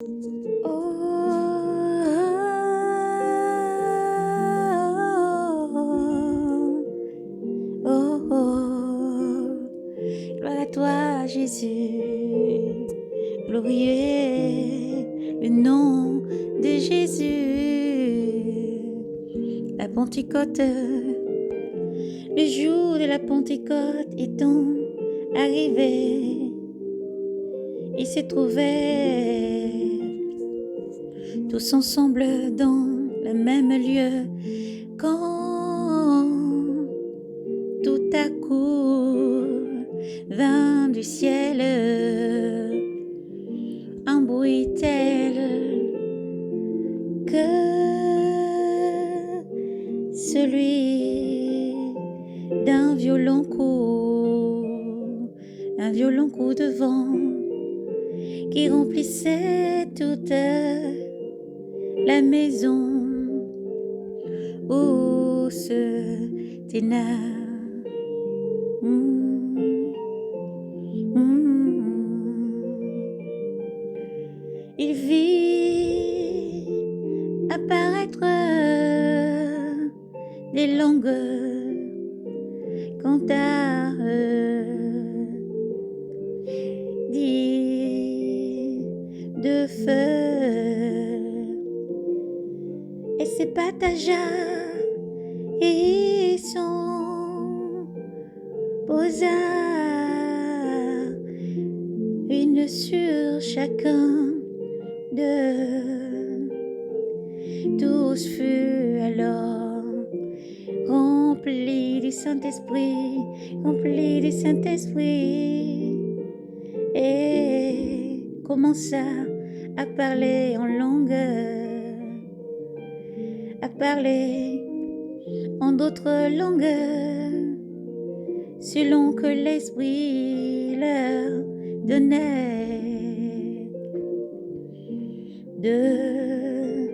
Oh, oh, gloire à toi, Jésus, glorieux le nom de Jésus. La Pentecôte, le jour de la Pentecôte étant arrivé, ils se trouvaient tous ensemble dans le même lieu quand tout à coup vint du ciel un bruit tel que celui d'un violent coup de vent qui remplissait toute la maison où se tenait. Il vit apparaître des langues dit de feu et se partagea et s'en posa une sur chacun d'eux. Tous furent alors remplis du Saint-Esprit, et commença à parler en langue, à parler en d'autres langues, selon que l'Esprit leur donnait de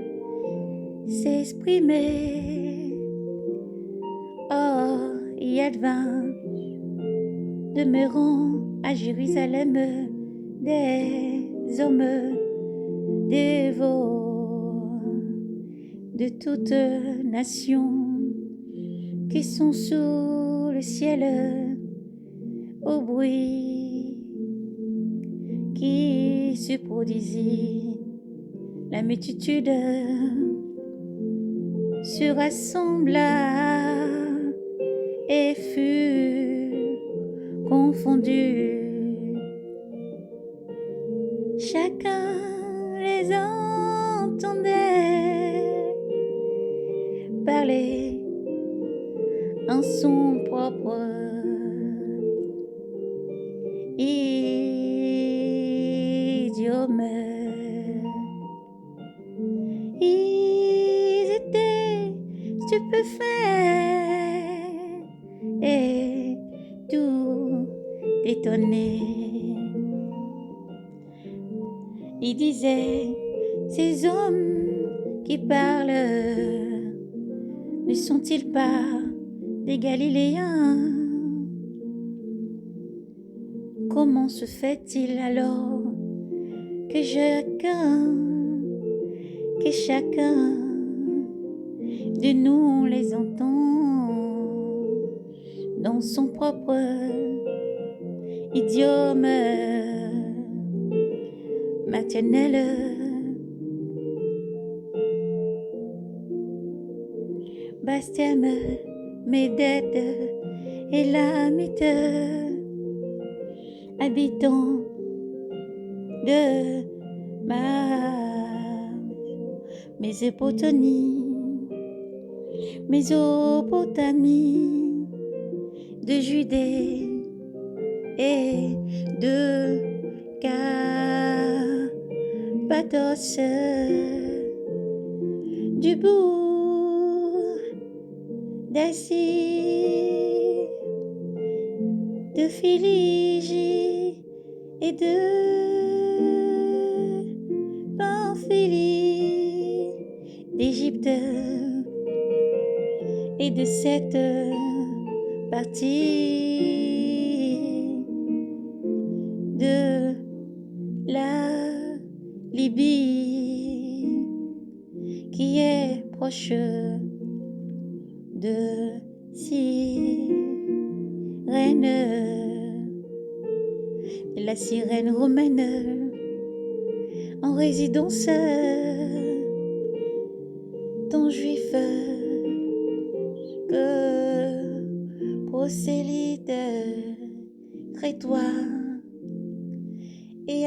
s'exprimer. Or, il advint, demeurant à Jérusalem, des hommes dévots de toute nation qui sont sous le ciel, au bruit qui se produisit. La multitude se rassembla et fut confondue. Chacun les entendait parler en son propre idiome. Ils étaient stupéfaits et tout étonnés. Ils disaient, ces hommes qui parlent, ne sont-ils pas des Galiléens? Comment se fait-il alors que chacun de nous les entend dans son propre idiome maternel? Bastème, Médède, Élamite, habitants de ma Mésopotamie, de Judée et de Cappadoce, du bout d'Asie, de Phrygie et de Pamphylie, d'Égypte et de cette partie de la Libye. fille qui est proche de sirène, de la sirène romaine en résidence ton juif que prosélyte crétois et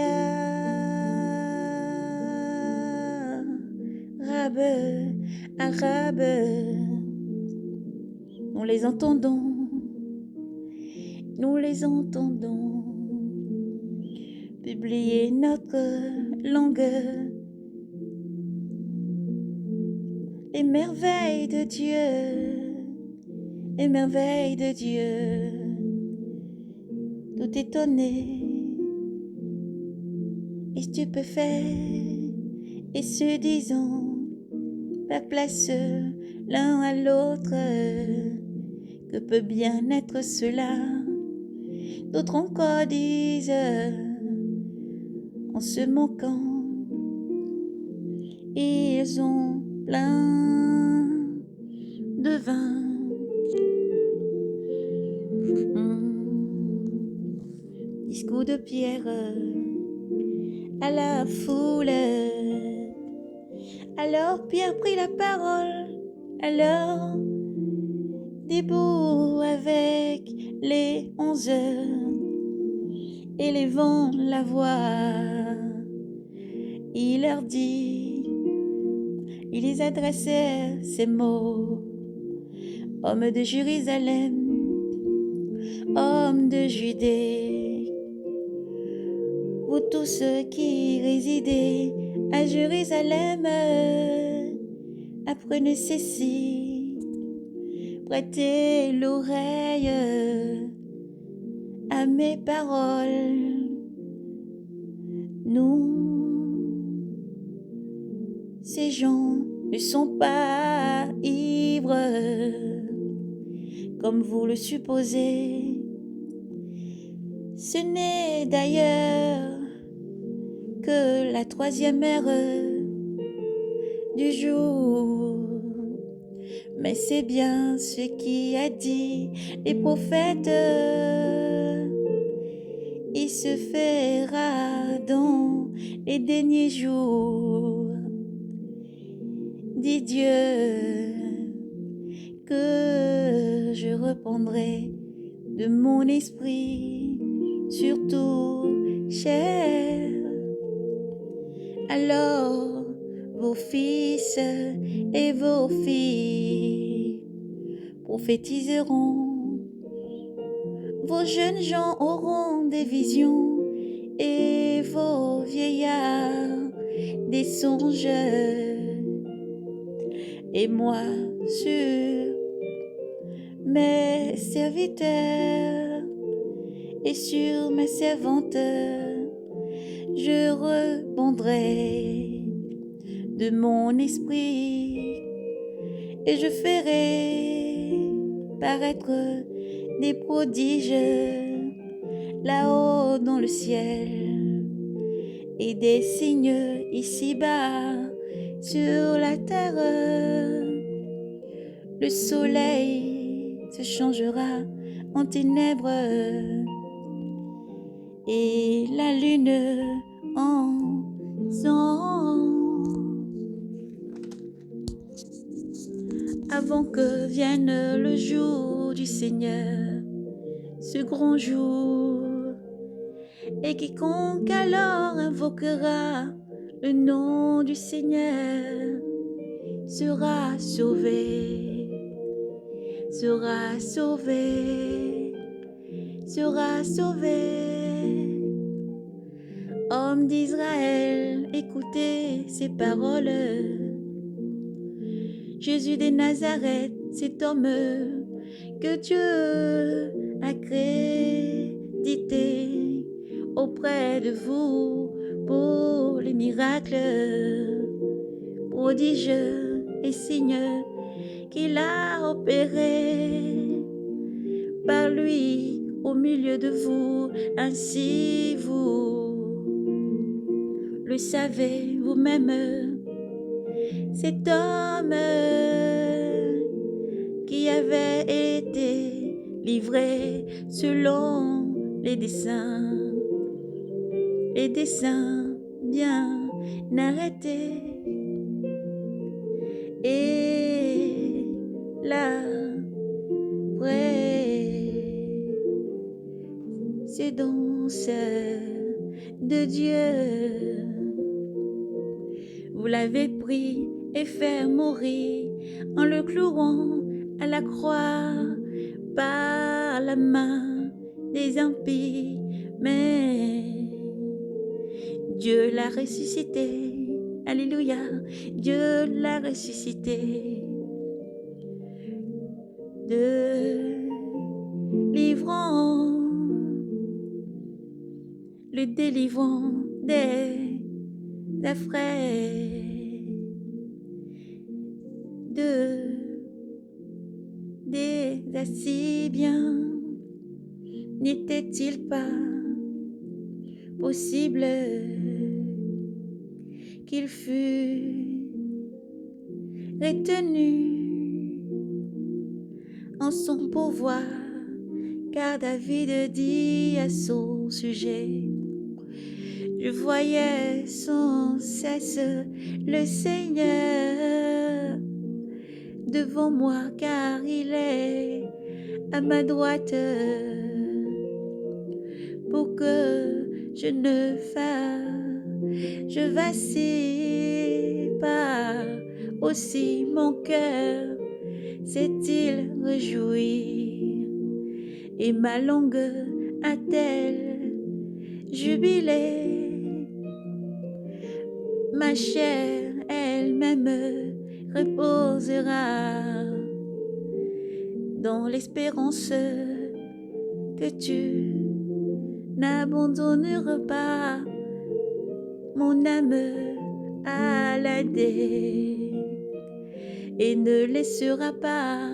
arabe, nous les entendons publier notre langue, les merveilles de Dieu, tout étonné et stupéfait, et se disant perplexe l'un à l'autre, que peut bien être cela? D'autres encore disent en se moquant, ils ont plein de vin. Discours de Pierre à la foule. Alors Pierre prit la parole, alors debout avec les 11 élevant la voix, il leur dit, il les adressait ces mots: hommes de Jérusalem, hommes de Judée, vous tous qui résidez à Jérusalem, apprenez ceci, prêtez l'oreille à mes paroles. Nous, ces gens ne sont pas ivres, comme vous le supposez. Ce n'est d'ailleurs que la 3e heure du jour, mais c'est bien ce qui a dit les prophètes. Il se fera dans les derniers jours, dit Dieu, que je reprendrai de mon esprit sur toute chair. Alors vos fils et vos filles prophétiseront, vos jeunes gens auront des visions et vos vieillards des songes. Et moi, sur mes serviteurs et sur mes servantes, je répandrai de mon esprit et je ferai paraître des prodiges là-haut dans le ciel et des signes ici-bas sur la terre. Le soleil se changera en ténèbres et la lune en sang, avant que vienne le jour du Seigneur, ce grand jour. Et quiconque alors invoquera le nom du Seigneur sera sauvé, sera sauvé, sera sauvé. Hommes d'Israël, écoutez ces paroles. Jésus de Nazareth, cet homme que Dieu a crédité auprès de vous pour les miracles, prodiges et signes qu'il a opérés par lui au milieu de vous. Ainsi vous le savez vous-même, cet homme qui avait été livré selon les desseins bien arrêtés. Et la présence de Dieu, vous l'avez pris et fait mourir en le clouant à la croix par la main des impies, mais Dieu l'a ressuscité. Alléluia, Dieu l'a ressuscité. Le délivrant des affreux, des Assyriens. N'était-il pas possible qu'il fût retenu en son pouvoir, car David dit à son sujet: je voyais sans cesse le Seigneur devant moi, car il est à ma droite, pour que je vacille pas. Aussi mon cœur s'est-il réjoui, et ma langue a-t-elle jubilé. Ma chair elle-même reposera dans l'espérance que tu n'abandonneras pas mon âme à la dé, et ne laissera pas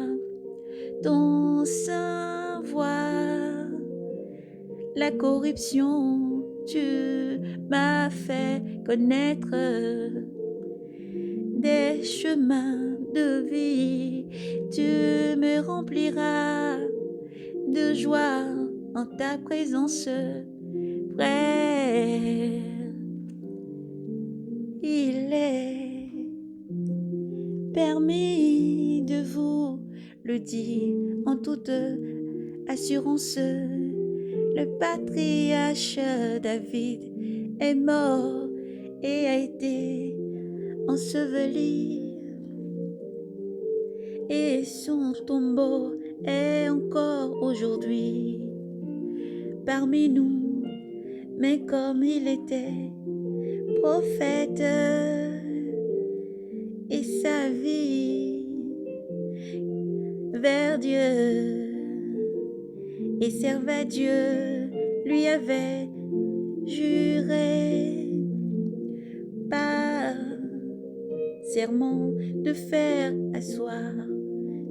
ton sein voir la corruption. Tu m'as fait connaître des chemins de vie, tu me rempliras de joie en ta présence, frère. Il est permis de vous le dire en toute assurance, le patriarche David est mort et a été enseveli, et son tombeau est encore aujourd'hui parmi nous. Mais comme il était prophète et sa vie vers Dieu et servait Dieu, lui avait juré par serment de faire asseoir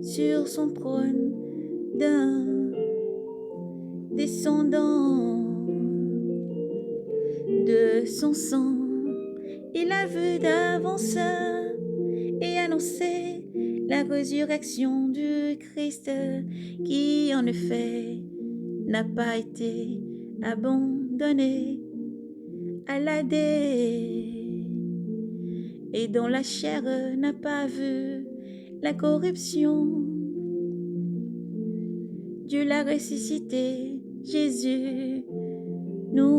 sur son trône d'un descendant de son sang. Il a vu d'avance et annoncé la résurrection du Christ, qui en effet n'a pas été abandonné à la dé, et dont la chair n'a pas vu la corruption. Dieu l'a ressuscité, Jésus, nous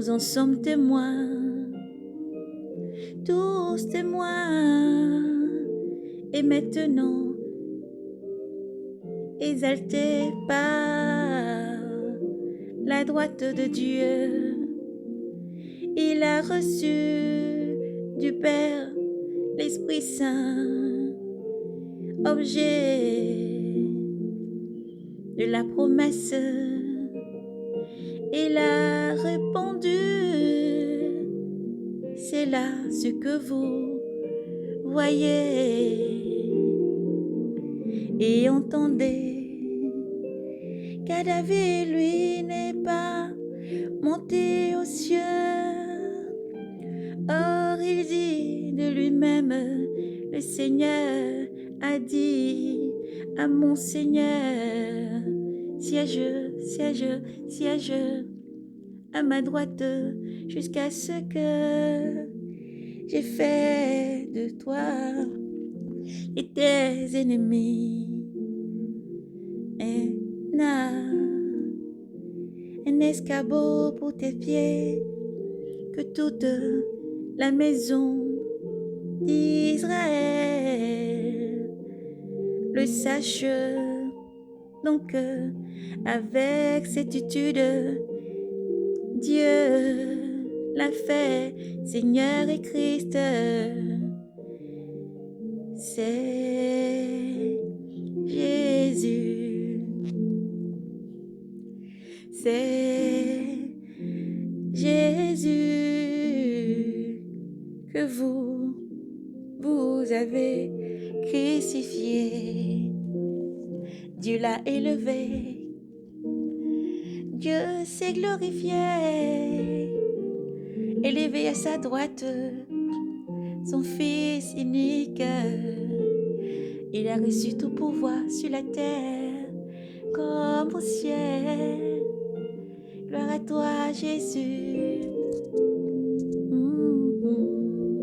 en sommes témoins, tous témoins. Et maintenant, exalté par la droite de Dieu, il a reçu du Père l'Esprit Saint, objet de la promesse. Il a répondu: c'est là ce que vous voyez et entendez, car David, lui, n'est pas monté aux cieux. Or il dit de lui-même, le Seigneur a dit à mon Seigneur, siège, siège, siège à ma droite, jusqu'à ce que j'ai fait de toi et tes ennemis un escabeau pour tes pieds, que toute la maison d'Israël le sache. Donc avec certitude, Dieu l'a fait, Seigneur et Christ, c'est Jésus, c'est Jésus que vous avez crucifié. Dieu l'a élevé, Dieu s'est glorifié, élevé à sa droite son Fils unique. Il a reçu tout pouvoir sur la terre comme au ciel. Gloire à toi, Jésus.